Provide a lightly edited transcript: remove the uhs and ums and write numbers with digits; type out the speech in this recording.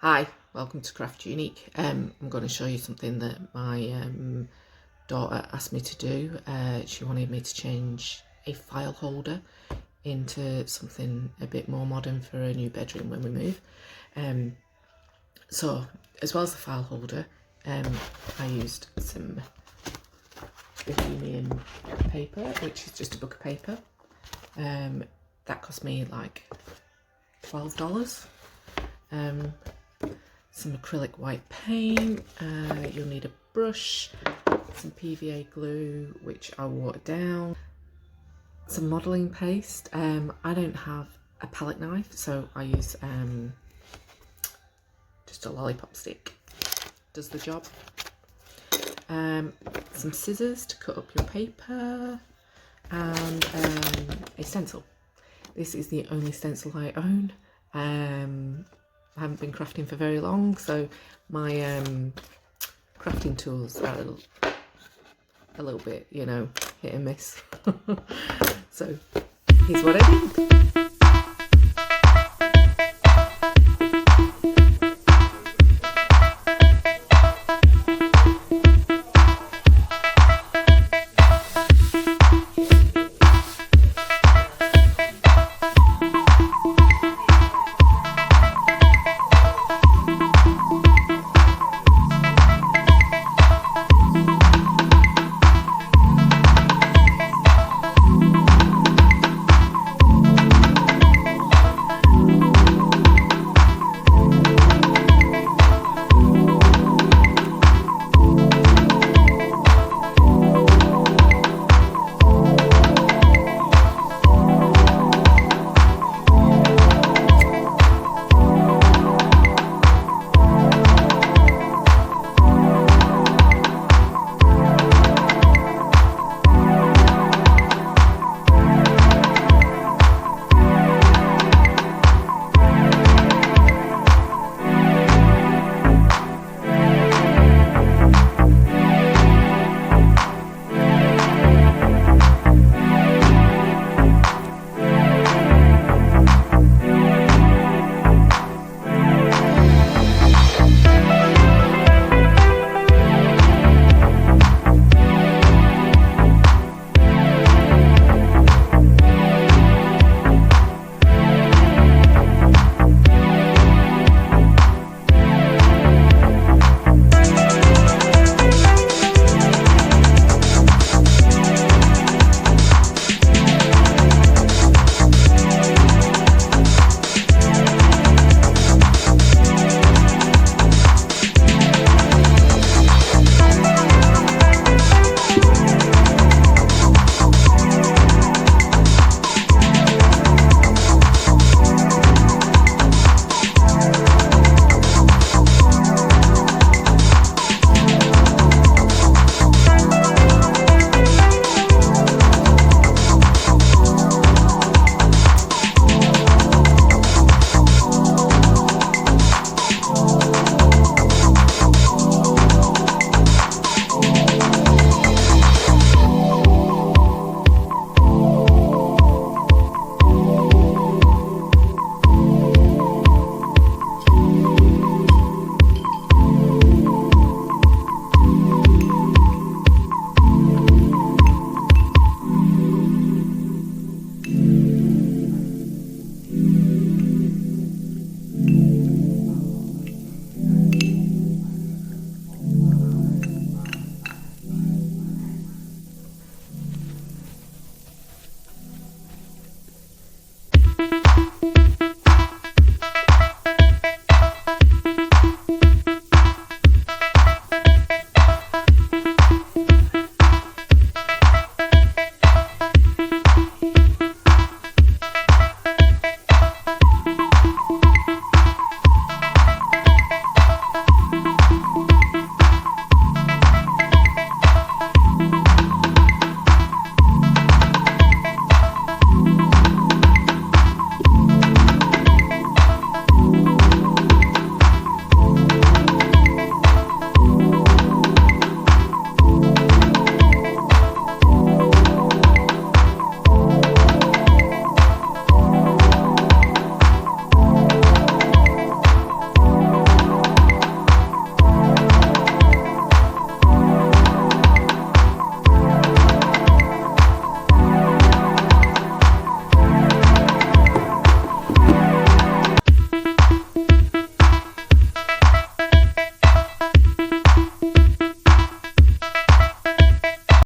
Hi, welcome to Craft Unique. I'm going to show you something that my daughter asked me to do. She wanted me to change a file holder into something a bit more modern for a new bedroom when we move. So as well as the file holder, I used some Bohemia paper, which is just a book of paper. That cost me like $12. Some acrylic white paint, you'll need a brush, some PVA glue which I watered down, some modelling paste. I don't have a palette knife, so I use just a lollipop stick, does the job. Some scissors to cut up your paper, and a stencil. This is the only stencil I own. I haven't been crafting for very long, so my crafting tools are a little bit, hit and miss. So here's what I did.